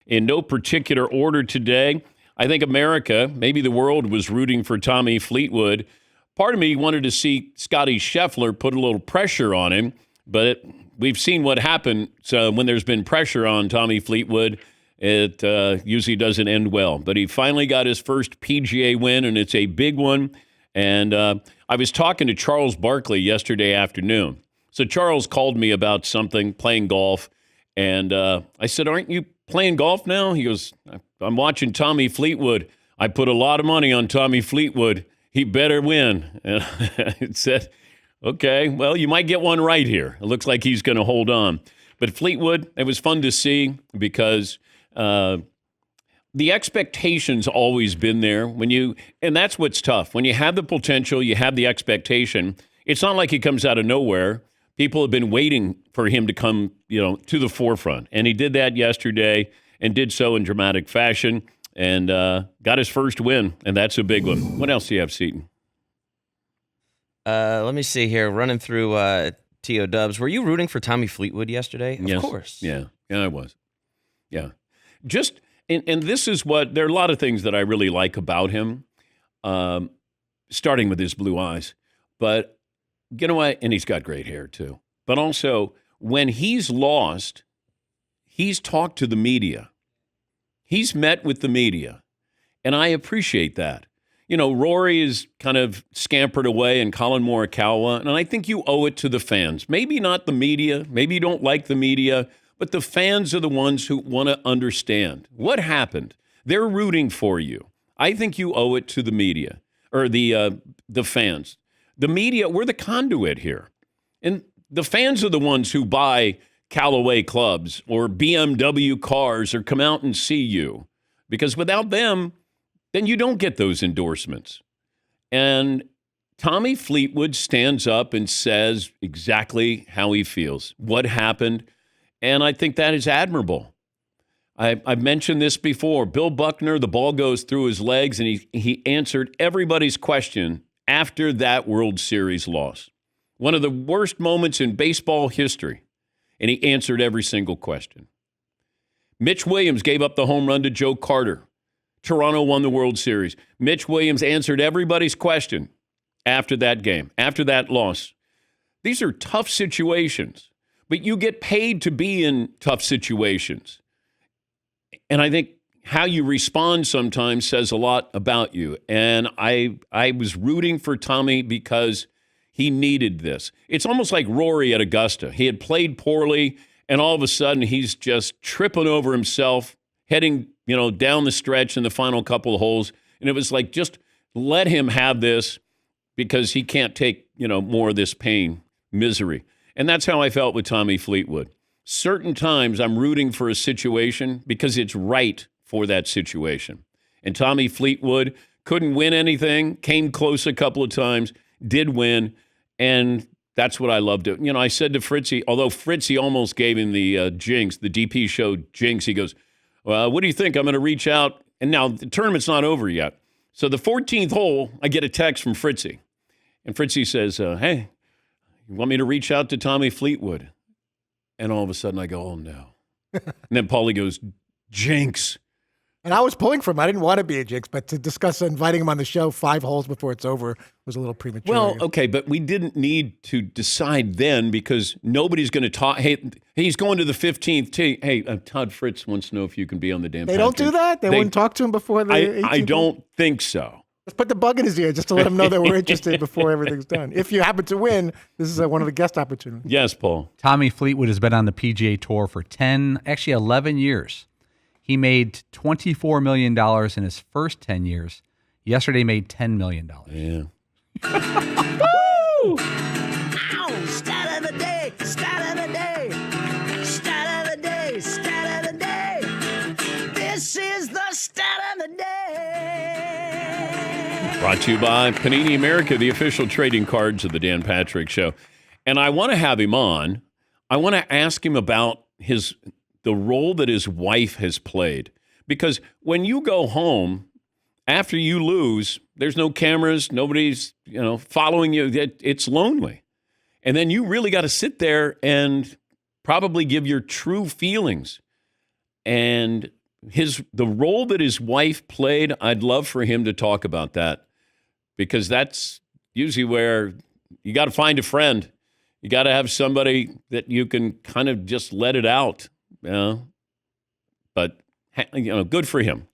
In no particular order today, I think America, maybe the world, was rooting for Tommy Fleetwood. Part of me wanted to see Scotty Scheffler put a little pressure on him, but we've seen what happened. So when there's been pressure on Tommy Fleetwood, it usually doesn't end well. But he finally got his first PGA win, and it's a big one. And I was talking to Charles Barkley yesterday afternoon. So Charles called me about something, playing golf, and I said, "Aren't you playing golf now?" He goes, "I'm watching Tommy Fleetwood. I put a lot of money on Tommy Fleetwood. He better win." And I said, "Okay, well, you might get one right here. It looks like he's going to hold on." But Fleetwood, it was fun to see because the expectation's always been there. And that's what's tough. When you have the potential, you have the expectation. It's not like he comes out of nowhere. People have been waiting for him to come, to the forefront. And he did that yesterday and did so in dramatic fashion and got his first win. And that's a big one. What else do you have, Seton? Let me see here. Running through T.O. Dubs. Were you rooting for Tommy Fleetwood yesterday? Yes. Of course. Yeah, I was. Yeah. And this is there are a lot of things that I really like about him, starting with his blue eyes. But you know what? And he's got great hair too. But also, when he's lost, he's talked to the media. He's met with the media. And I appreciate that. Rory is kind of scampered away and Colin Morikawa, and I think you owe it to the fans. Maybe not the media. Maybe you don't like the media, but the fans are the ones who want to understand what happened. They're rooting for you. I think you owe it to the media or the fans. The media, we're the conduit here. And the fans are the ones who buy Callaway clubs or BMW cars or come out and see you. Because without them, then you don't get those endorsements. And Tommy Fleetwood stands up and says exactly how he feels, what happened, and I think that is admirable. I've mentioned this before. Bill Buckner, the ball goes through his legs, and he answered everybody's question after that World Series loss. One of the worst moments in baseball history, and he answered every single question. Mitch Williams gave up the home run to Joe Carter. Toronto won the World Series. Mitch Williams answered everybody's question after that game, after that loss. These are tough situations, but you get paid to be in tough situations. And I think how you respond sometimes says a lot about you. And I was rooting for Tommy because he needed this. It's almost like Rory at Augusta. He had played poorly, and all of a sudden he's just tripping over himself, heading down the stretch in the final couple of holes. And it was like, just let him have this because he can't take, more of this pain, misery. And that's how I felt with Tommy Fleetwood. Certain times I'm rooting for a situation because it's right for that situation. And Tommy Fleetwood couldn't win anything, came close a couple of times, did win, and that's what I loved. I said to Fritzy, although Fritzy almost gave him the jinx, the DP show jinx, he goes, "Well, what do you think? I'm going to reach out." And now the tournament's not over yet. So the 14th hole, I get a text from Fritzy. And Fritzy says, "Hey, you want me to reach out to Tommy Fleetwood?" And all of a sudden I go, "Oh, no." And then Paulie goes, "Jinx." And I was pulling for him. I didn't want to be a jinx, but to discuss inviting him on the show 5 holes before it's over was a little premature. Well, okay, but we didn't need to decide then because nobody's going to talk. Hey, he's going to the 15th tee. Hey, Todd Fritz wants to know if you can be on the Dan They don't do that? They wouldn't talk to him before the 18th? I don't think so. Let's put the bug in his ear just to let him know that we're interested before everything's done. If you happen to win, this is one of the guest opportunities. Yes, Paul. Tommy Fleetwood has been on the PGA Tour for 11 years. He made $24 million in his first 10 years. Yesterday made $10 million. Yeah. Woo! Ow! Stat of the day! Stat of the day! Stat of the day! Stat of the day! This is the stat of the day! Brought to you by Panini America, the official trading cards of the Dan Patrick Show. And I want to have him on. I want to ask him about the role that his wife has played. Because when you go home, after you lose, there's no cameras, nobody's, following you. It's lonely. And then you really got to sit there and probably give your true feelings. And the role that his wife played, I'd love for him to talk about that, because that's usually where you got to find a friend. You got to have somebody that you can kind of just let it out, you know. But good for him.